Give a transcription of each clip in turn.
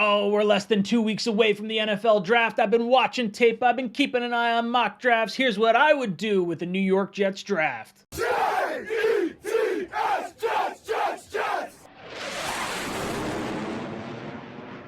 Oh, we're less than 2 weeks away from the NFL draft. I've been watching tape. I've been keeping an eye on mock drafts. Here's what I would do with the New York Jets draft. Jets, Jets!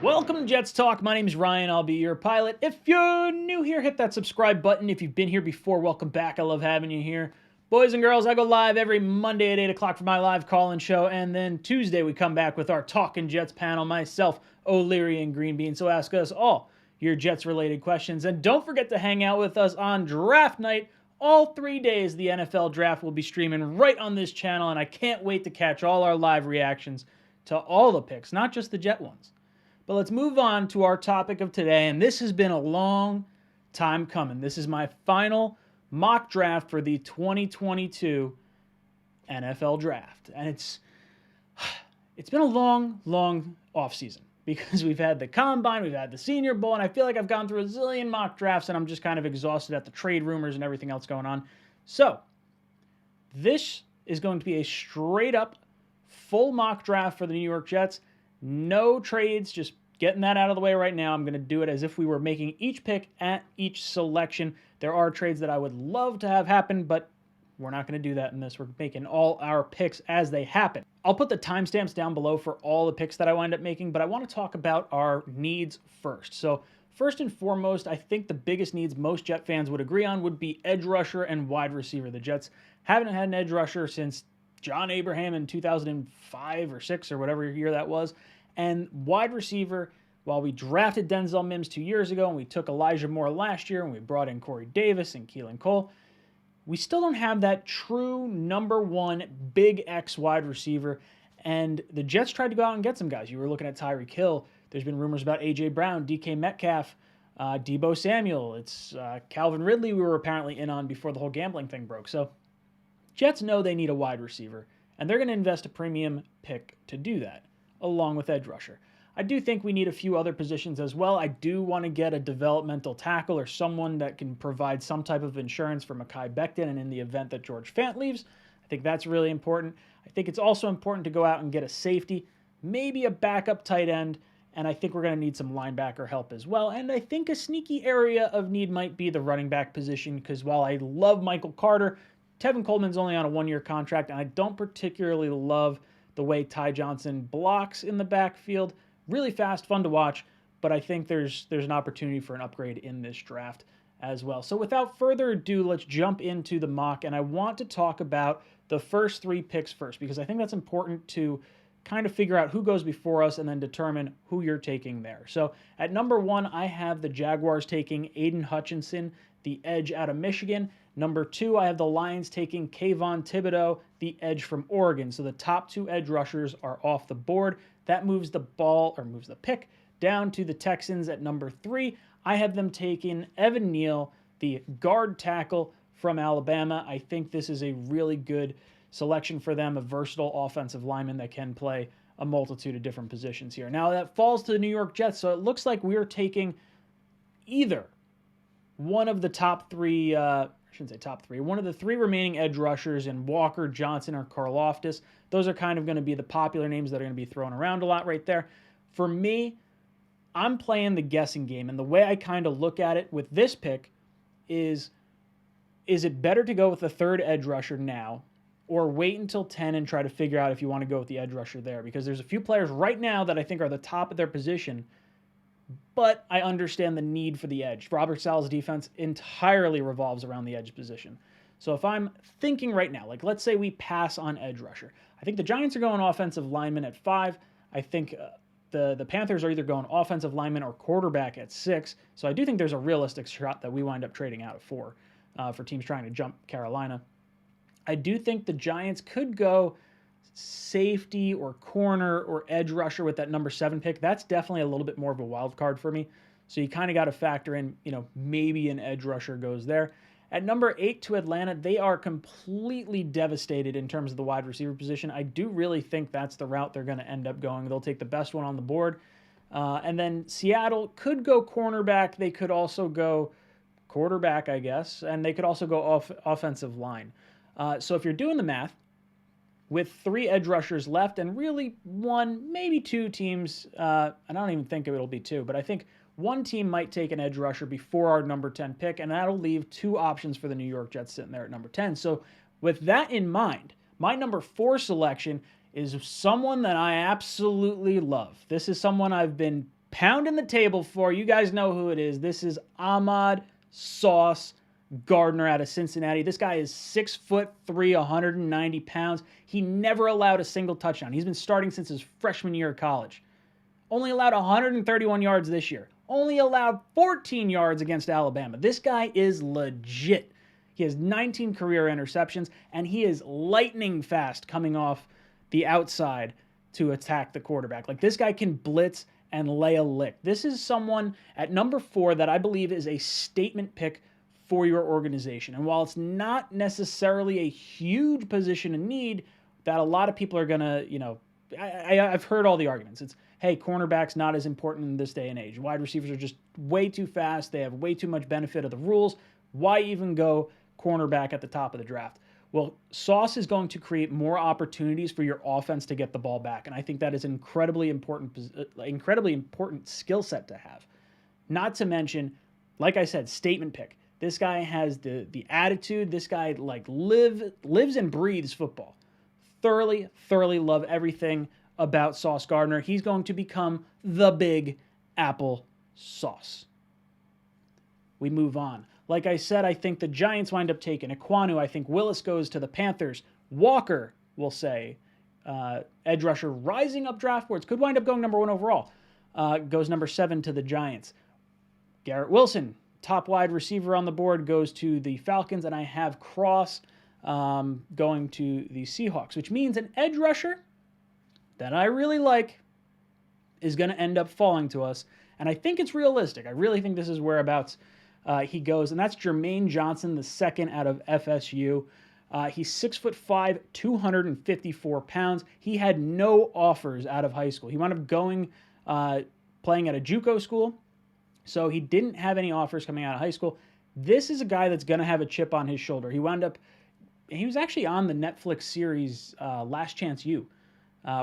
Welcome to Jets Talk. My name's Ryan. I'll be your pilot. If you're new here, hit that subscribe button. If you've been here before, welcome back. I love having you here. Boys and girls, I go live every Monday at 8 o'clock for my live call-in show, and then Tuesday we come back with our Talkin' Jets panel, myself, O'Leary, and Green Bean. So ask us all your Jets-related questions. And don't forget to hang out with us on draft night. All 3 days the NFL draft will be streaming right on this channel, and I can't wait to catch all our live reactions to all the picks, not just the Jet ones. But let's move on to our topic of today, and this has been a long time coming. This is my final mock draft for the 2022 NFL draft. And it's been a long offseason because we've had the Combine, we've had the Senior Bowl, and I feel like I've gone through a zillion mock drafts and I'm just kind of exhausted at the trade rumors and everything else going on. So this is going to be a straight up full mock draft for the New York Jets. No trades, just getting that out of the way right now. I'm going to do it as if we were making each pick at each selection. There are trades that I would love to have happen, but we're not going to do that in this. We're making all our picks as they happen. I'll put the timestamps down below for all the picks that I wind up making, but I want to talk about our needs first. So first and foremost, I think the biggest needs most Jet fans would agree on would be edge rusher and wide receiver. The Jets haven't had an edge rusher since John Abraham in 2005 or 6 or whatever year that was. And wide receiver, while we drafted Denzel Mims 2 years ago and we took Elijah Moore last year and we brought in Corey Davis and Keelan Cole, we still don't have that true number one big X wide receiver. And the Jets tried to go out and get some guys. You were looking at Tyreek Hill. There's been rumors about A.J. Brown, DK Metcalf, Deebo Samuel. It's Calvin Ridley we were apparently in on before the whole gambling thing broke. So Jets know they need a wide receiver, and they're going to invest a premium pick to do that, along with edge rusher. I do think we need a few other positions as well. I do want to get a developmental tackle or someone that can provide some type of insurance for Mekhi Becton, and in the event that George Fant leaves, I think that's really important. I think it's also important to go out and get a safety, maybe a backup tight end, and I think we're going to need some linebacker help as well. And I think a sneaky area of need might be the running back position, because while I love Michael Carter, Tevin Coleman's only on a one-year contract, and I don't particularly love the way Ty Johnson blocks in the backfield. Really fast, fun to watch, but I think there's an opportunity for an upgrade in this draft as well. So without further ado, let's jump into the mock, and I want to talk about the first 3 picks first, because I think that's important to kind of figure out who goes before us and then determine who you're taking there. So at number 1, I have the Jaguars taking Aiden Hutchinson, the edge out of Michigan. Number 2, I have the Lions taking Kayvon Thibodeau, the edge from Oregon. So the top 2 edge rushers are off the board. That moves the pick down to the Texans at number 3. I have them taking Evan Neal, the guard tackle from Alabama. I think this is a really good selection for them, a versatile offensive lineman that can play a multitude of different positions here. Now that falls to the New York Jets, so it looks like we're taking either one of the top 3, one of the 3 remaining edge rushers in Walker, Johnson, or Karlaftis. Those are kind of going to be the popular names that are going to be thrown around a lot right there. For me, I'm playing the guessing game, and the way I kind of look at it with this pick is it better to go with the 3rd edge rusher now or wait until 10 and try to figure out if you want to go with the edge rusher there? Because there's a few players right now that I think are the top of their position, but I understand the need for the edge. Robert Saleh's defense entirely revolves around the edge position. So if I'm thinking right now, like let's say we pass on edge rusher, I think the Giants are going offensive lineman at 5. I think the Panthers are either going offensive lineman or quarterback at 6. So I do think there's a realistic shot that we wind up trading out of 4 for teams trying to jump Carolina. I do think the Giants could go safety or corner or edge rusher with that number 7 pick. That's definitely a little bit more of a wild card for me. So you kind of got to factor in, maybe an edge rusher goes there. At number 8 to Atlanta, they are completely devastated in terms of the wide receiver position. I do really think that's the route they're going to end up going. They'll take the best one on the board. And then Seattle could go cornerback. They could also go quarterback, I guess. And they could also go offensive line. So if you're doing the math, with 3 edge rushers left and really 1, maybe 2 teams. I don't even think it'll be 2, but I think one team might take an edge rusher before our number 10 pick, and that'll leave 2 options for the New York Jets sitting there at number 10. So with that in mind, my number 4 selection is someone that I absolutely love. This is someone I've been pounding the table for. You guys know who it is. This is Ahmad Sauce Gardner out of Cincinnati. This guy is 6'3", 190 pounds. He never allowed a single touchdown. He's been starting since his freshman year of college. Only allowed 131 yards this year. Only allowed 14 yards against Alabama. This guy is legit. He has 19 career interceptions, and he is lightning fast coming off the outside to attack the quarterback. Like, this guy can blitz and lay a lick. This is someone at number 4 that I believe is a statement pick for your organization. And while it's not necessarily a huge position in need that a lot of people are going to, I've heard all the arguments. It's, hey, cornerback's not as important in this day and age. Wide receivers are just way too fast. They have way too much benefit of the rules. Why even go cornerback at the top of the draft? Well, Sauce is going to create more opportunities for your offense to get the ball back, and I think that is an incredibly important skill set to have. Not to mention, like I said, statement pick. This guy has the attitude. This guy lives and breathes football. Thoroughly love everything about Sauce Gardner. He's going to become the big apple sauce. We move on. Like I said, I think the Giants wind up taking Ekwonu. I think Willis goes to the Panthers. Walker, we'll say, edge rusher, rising up draft boards, could wind up going number 1 overall. Goes number 7 to the Giants. Garrett Wilson, top wide receiver on the board, goes to the Falcons, and I have Cross going to the Seahawks, which means an edge rusher that I really like is going to end up falling to us, and I think it's realistic. I really think this is whereabouts he goes, and that's Jermaine Johnson, the second out of FSU. He's 6'5", 254 pounds. He had no offers out of high school. He wound up going, playing at a JUCO school, so he didn't have any offers coming out of high school. This is a guy that's going to have a chip on his shoulder. He was actually on the Netflix series Last Chance U,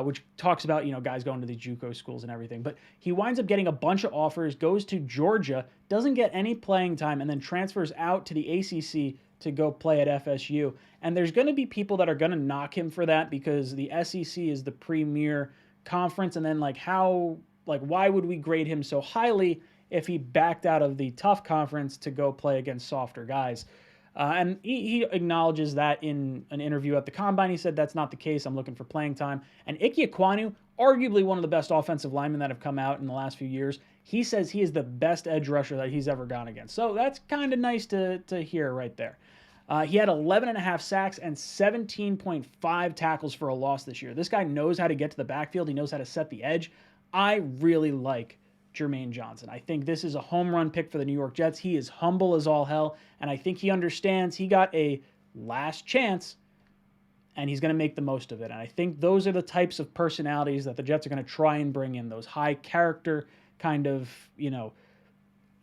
which talks about, guys going to the JUCO schools and everything. But he winds up getting a bunch of offers, goes to Georgia, doesn't get any playing time, and then transfers out to the ACC to go play at FSU. And there's going to be people that are going to knock him for that because the SEC is the premier conference. And then, why would we grade him so highly if he backed out of the tough conference to go play against softer guys? And he acknowledges that in an interview at the Combine. He said, that's not the case. I'm looking for playing time. And Ike Ekwonu, arguably one of the best offensive linemen that have come out in the last few years, he says he is the best edge rusher that he's ever gone against. So that's kind of nice to hear right there. He had 11.5 sacks and 17.5 tackles for a loss this year. This guy knows how to get to the backfield. He knows how to set the edge. I really like Jermaine Johnson. I think this is a home run pick for the New York Jets. He is humble as all hell, and I think he understands he got a last chance, and he's going to make the most of it. And I think those are the types of personalities that the Jets are going to try and bring in, those high character kind of,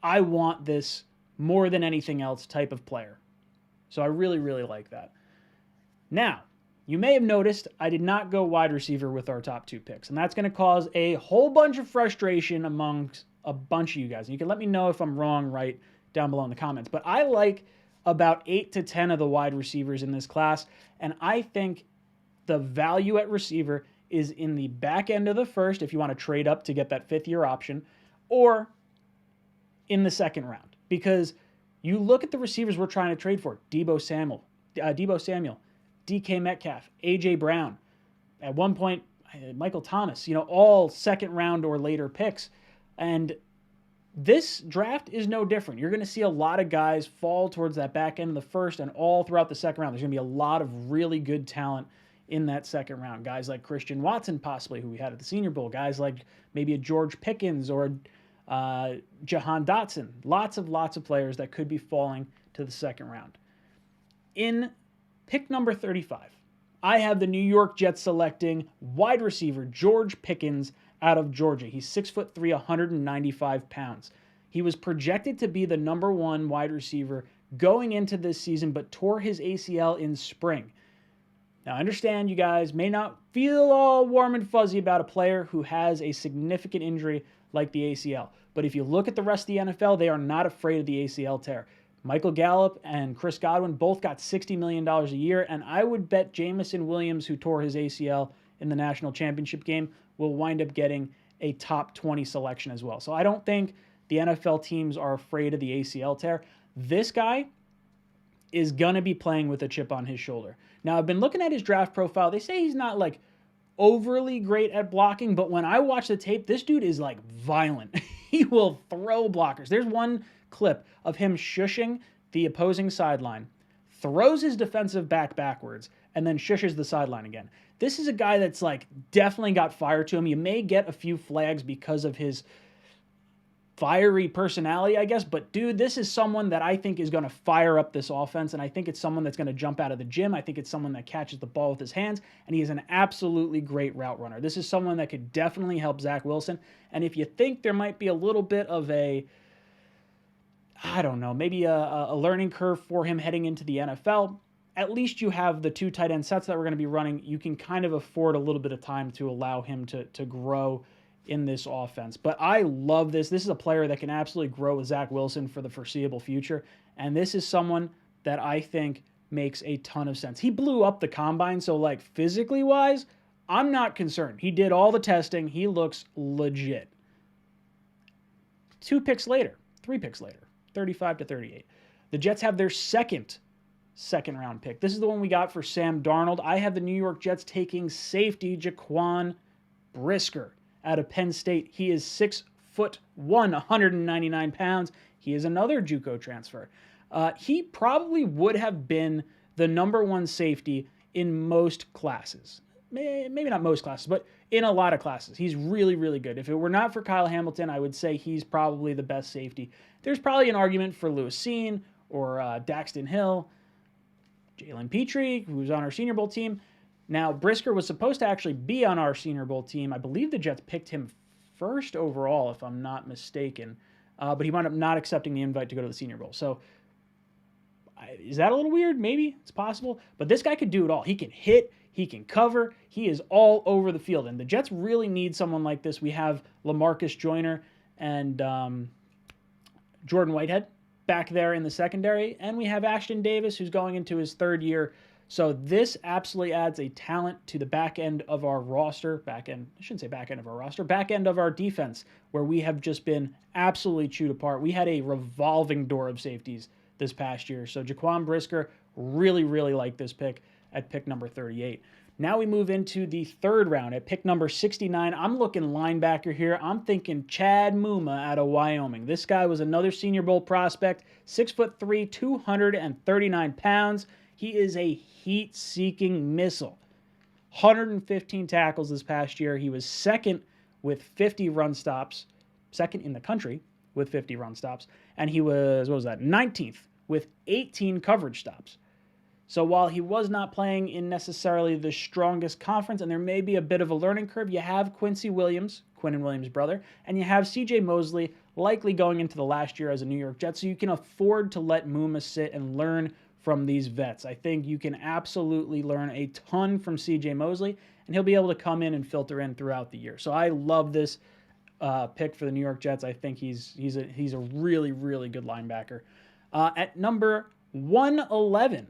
I want this more than anything else type of player. So I really like that. Now, you may have noticed I did not go wide receiver with our top 2 picks, and that's going to cause a whole bunch of frustration amongst a bunch of you guys. And you can let me know if I'm wrong right down below in the comments. But I like about 8 to 10 of the wide receivers in this class, and I think the value at receiver is in the back end of the first, if you want to trade up to get that 5th-year option, or in the second round. Because you look at the receivers we're trying to trade for, Deebo Samuel, DK Metcalf, A.J. Brown, at one point, Michael Thomas, all second round or later picks. And this draft is no different. You're going to see a lot of guys fall towards that back end of the first and all throughout the second round. There's going to be a lot of really good talent in that second round. Guys like Christian Watson, possibly, who we had at the Senior Bowl. Guys like maybe a George Pickens or Jahan Dotson. Lots of players that could be falling to the second round. In pick number 35, I have the New York Jets selecting wide receiver George Pickens out of Georgia. He's 6'3", 195 pounds. He was projected to be the number 1 wide receiver going into this season, but tore his ACL in spring. Now, I understand you guys may not feel all warm and fuzzy about a player who has a significant injury like the ACL. But if you look at the rest of the NFL, they are not afraid of the ACL tear. Michael Gallup and Chris Godwin both got $60 million a year, and I would bet Jamison Williams, who tore his ACL in the national championship game, will wind up getting a top 20 selection as well. So I don't think the NFL teams are afraid of the ACL tear. This guy is going to be playing with a chip on his shoulder. Now, I've been looking at his draft profile. They say he's not like overly great at blocking, but when I watch the tape, this dude is like violent. He will throw blockers. There's one clip of him shushing the opposing sideline, throws his defensive back backwards, and then shushes the sideline again. This is a guy that's like definitely got fire to him. You may get a few flags because of his fiery personality, I guess, but dude, this is someone that I think is going to fire up this offense, and I think it's someone that's going to jump out of the gym. I think it's someone that catches the ball with his hands, and he is an absolutely great route runner. This is someone that could definitely help Zach Wilson, and if you think there might be a little bit of a, I don't know, maybe a learning curve for him heading into the NFL, at least you have the two tight end sets that we're going to be running. You can kind of afford a little bit of time to allow him to grow in this offense. But I love this. This is a player that can absolutely grow with Zach Wilson for the foreseeable future. And this is someone that I think makes a ton of sense. He blew up the combine, so like physically wise, I'm not concerned. He did all the testing. He looks legit. 3 picks later, 35 to 38. The Jets have their second round pick. This is the one we got for Sam Darnold. I have the New York Jets taking safety Jaquan Brisker out of Penn State. He is 6'1", 199 pounds. He is another JUCO transfer. He probably would have been the number one safety in most classes. Maybe not most classes, but in a lot of classes. He's really, really good. If it were not for Kyle Hamilton, I would say he's probably the best safety. There's probably an argument for Lewis Cine or Daxton Hill, Jalen Petrie, who's on our Senior Bowl team. Now, Brisker was supposed to actually be on our Senior Bowl team. I believe the Jets picked him first overall, if I'm not mistaken. But he wound up not accepting the invite to go to the Senior Bowl. So, is that a little weird? Maybe. It's possible. But this guy could do it all. He can hit. He can cover. He is all over the field. And the Jets really need someone like this. We have LaMarcus Joyner and Jordan Whitehead back there in the secondary. And we have Ashton Davis, who's going into his third year. So this absolutely adds a talent to the back end of our roster. Back end of our defense, where we have just been absolutely chewed apart. We had a revolving door of safeties this past year. So Jaquan Brisker, really, really like this pick at pick number 38. Now we move into the third round at pick number 69. I'm looking linebacker here. I'm thinking Chad Muma out of Wyoming. This guy was another Senior Bowl prospect, 6'3", 239 pounds. He is a heat-seeking missile. 115 tackles this past year. He was second with 50 run stops, second in the country with 50 run stops, and he was, 19th with 18 coverage stops. So while he was not playing in necessarily the strongest conference, and there may be a bit of a learning curve, you have Quinnen Williams' brother, and you have C.J. Mosley likely going into the last year as a New York Jet, so you can afford to let Muma sit and learn from these vets. I think you can absolutely learn a ton from C.J. Mosley, and he'll be able to come in and filter in throughout the year. So I love this pick for the New York Jets. I think he's a really, really good linebacker. At number 111,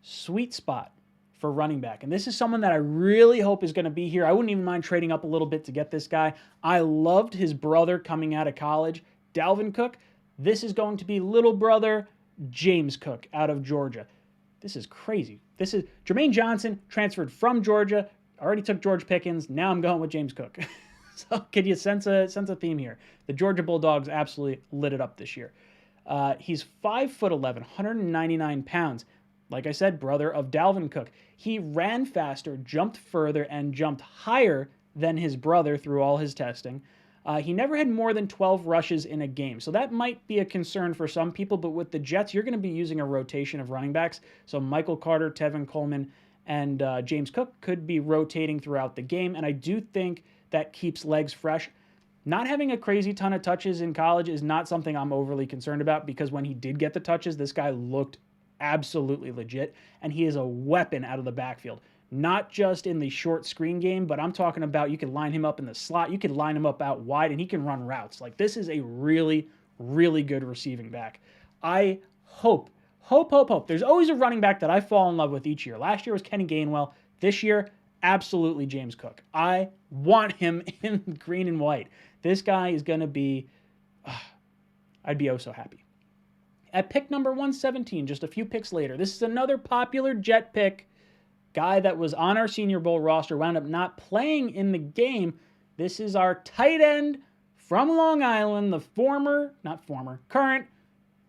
sweet spot for running back. And this is someone that I really hope is going to be here. I wouldn't even mind trading up a little bit to get this guy. I loved his brother coming out of college, Dalvin Cook. This is going to be little brother James Cook out of Georgia. This is crazy. This is Jermaine Johnson transferred from Georgia. Already took George Pickens. Now I'm going with James Cook. So can you sense a theme here? The Georgia Bulldogs absolutely lit it up this year. He's 5'11", 199 pounds. Like I said, brother of Dalvin Cook. He ran faster, jumped further, and jumped higher than his brother through all his testing. He never had more than 12 rushes in a game. So that might be a concern for some people, but with the Jets, you're going to be using a rotation of running backs. So Michael Carter, Tevin Coleman, and James Cook could be rotating throughout the game, and I do think that keeps legs fresh. Not having a crazy ton of touches in college is not something I'm overly concerned about, because when he did get the touches, this guy looked absolutely legit, and he is a weapon out of the backfield. Not just in the short screen game, but I'm talking about you can line him up in the slot, you can line him up out wide, and he can run routes. Like, this is a really, really good receiving back. I hope. There's always a running back that I fall in love with each year. Last year was Kenny Gainwell. This year, absolutely James Cook. I want him in green and white. This guy is going to be, I'd be oh so happy. At pick number 117, just a few picks later, this is another popular Jet pick. Guy that was on our Senior Bowl roster, wound up not playing in the game. This is our tight end from Long Island, the current,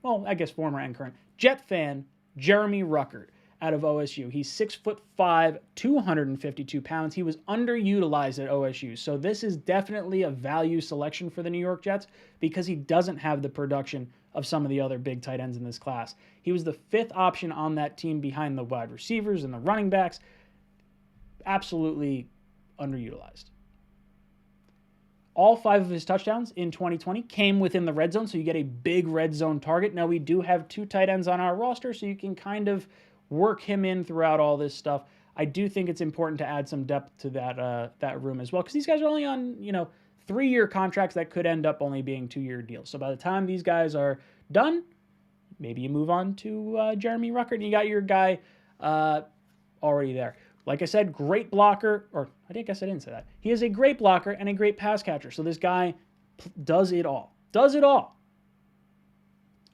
well, I guess former and current, Jet fan, Jeremy Ruckert out of OSU. He's 6'5", 252 pounds. He was underutilized at OSU. So this is definitely a value selection for the New York Jets because he doesn't have the production of some of the other big tight ends in this class. He was the 5th option on that team behind the wide receivers and the running backs. Absolutely underutilized. All 5 of his touchdowns in 2020 came within the red zone, so you get a big red zone target. Now, we do have 2 tight ends on our roster, so you can kind of work him in throughout all this stuff. I do think it's important to add some depth to that room as well, because these guys are only on, 3-year contracts that could end up only being 2-year deals. So by the time these guys are done, maybe you move on to Jeremy Ruckert, and you got your guy already there. Like I said, great blocker, or I guess I didn't say that. He is a great blocker and a great pass catcher. So this guy does it all.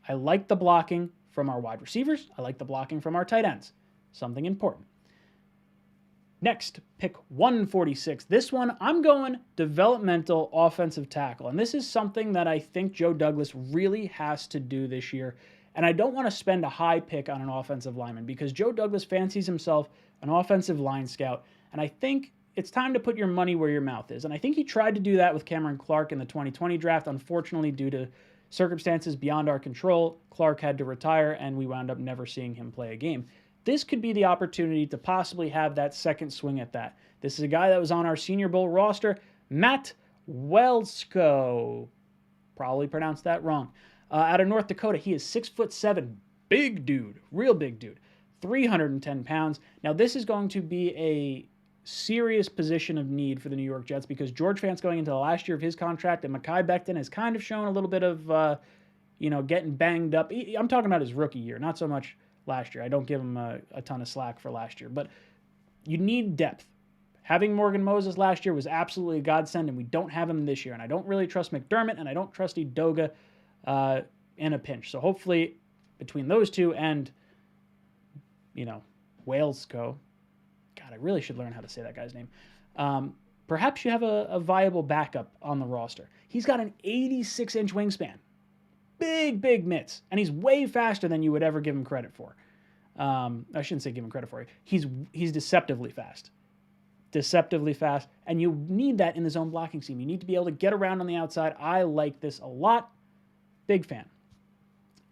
I like the blocking from our wide receivers. I like the blocking from our tight ends. Something important. Next, pick 146. This one, I'm going developmental offensive tackle. And this is something that I think Joe Douglas really has to do this year. And I don't want to spend a high pick on an offensive lineman because Joe Douglas fancies himself an offensive line scout. And I think it's time to put your money where your mouth is. And I think he tried to do that with Cameron Clark in the 2020 draft. Unfortunately, due to circumstances beyond our control, Clark had to retire, and we wound up never seeing him play a game. This could be the opportunity to possibly have that second swing at that. This is a guy that was on our Senior Bowl roster, Matt Welsko. Probably pronounced that wrong. Out of North Dakota, he is 6'7", big dude, real big dude, 310 pounds. Now, this is going to be a serious position of need for the New York Jets because George Fant's going into the last year of his contract, and Mekhi Becton has kind of shown a little bit of, getting banged up. I'm talking about his rookie year, not so much last year. I don't give him a ton of slack for last year, but you need depth. Having Morgan Moses last year was absolutely a godsend, and we don't have him this year. And I don't really trust McDermott, and I don't trust Edoga in a pinch. So hopefully between those two and, Walesco, God, I really should learn how to say that guy's name. Perhaps you have a viable backup on the roster. He's got an 86-inch wingspan. Big mitts. And he's way faster than you would ever give him credit for. I shouldn't say give him credit for it. He's deceptively fast. And you need that in the zone blocking scheme. You need to be able to get around on the outside. I like this a lot. Big fan.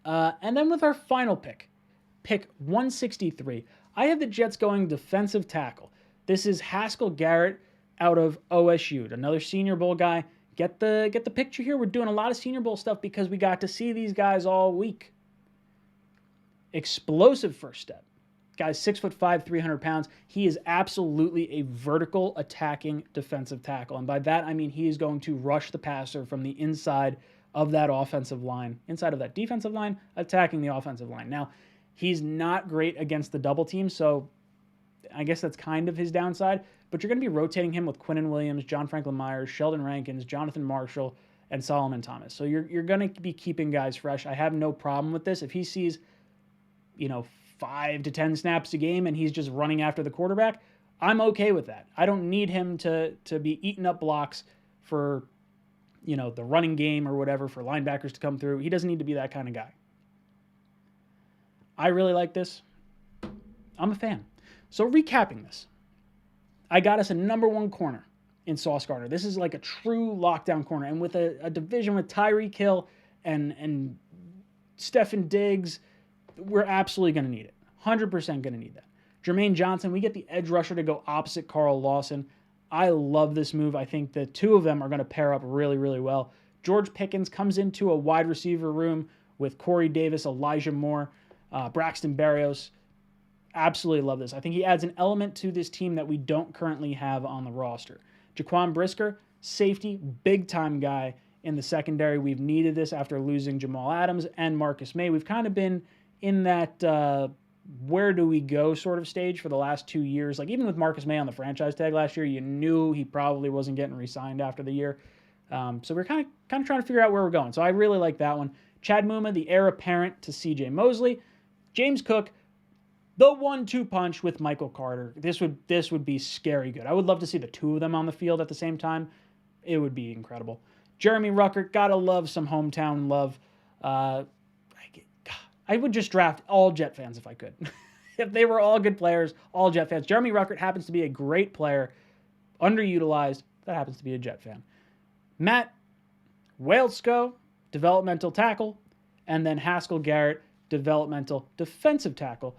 And then with our final pick 163, I have the Jets going defensive tackle. This is Haskell Garrett out of OSU, another Senior Bowl guy. Get the picture here. We're doing a lot of Senior Bowl stuff because we got to see these guys all week. Explosive first step. Guy's 6'5", 300 pounds. He is absolutely a vertical attacking defensive tackle. And by that, I mean he is going to rush the passer from the inside of that offensive line, inside of that defensive line, attacking the offensive line. Now, he's not great against the double team, so I guess that's kind of his downside. But you're going to be rotating him with Quinnen Williams, John Franklin Myers, Sheldon Rankins, Jonathan Marshall, and Solomon Thomas. So you're going to be keeping guys fresh. I have no problem with this. If he sees, 5 to 10 snaps a game and he's just running after the quarterback, I'm okay with that. I don't need him to be eating up blocks for, the running game or whatever, for linebackers to come through. He doesn't need to be that kind of guy. I really like this. I'm a fan. So recapping this, I got us a number 1 corner in Sauce Gardner. This is like a true lockdown corner. And with a division with Tyreek Hill and Stefan Diggs, we're absolutely going to need it. 100% going to need that. Jermaine Johnson, we get the edge rusher to go opposite Carl Lawson. I love this move. I think the two of them are going to pair up really, really well. George Pickens comes into a wide receiver room with Corey Davis, Elijah Moore. Braxton Berrios, absolutely love this. I think he adds an element to this team that we don't currently have on the roster. Jaquan Brisker, safety, big-time guy in the secondary. We've needed this after losing Jamal Adams and Marcus May. We've kind of been in that where do we go sort of stage for the last 2 years. Like, even with Marcus May on the franchise tag last year, you knew he probably wasn't getting re-signed after the year. So we're kind of trying to figure out where we're going. So I really like that one. Chad Muma, the heir apparent to C.J. Mosley. James Cook, the 1-2 punch with Michael Carter. This would be scary good. I would love to see the two of them on the field at the same time. It would be incredible. Jeremy Ruckert, gotta love some hometown love. I would just draft all Jet fans if I could. If they were all good players, all Jet fans. Jeremy Ruckert happens to be a great player, underutilized. That happens to be a Jet fan. Matt Walesko, developmental tackle, and then Haskell Garrett, developmental defensive tackle,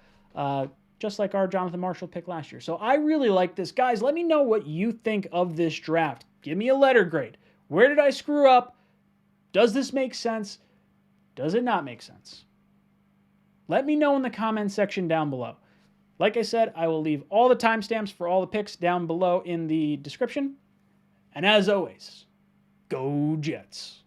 just like our Jonathan Marshall pick last year. So I really like this. Guys, let me know what you think of this draft. Give me a letter grade. Where did I screw up? Does this make sense? Does it not make sense? Let me know in the comments section down below. Like I said, I will leave all the timestamps for all the picks down below in the description. And as always, go Jets.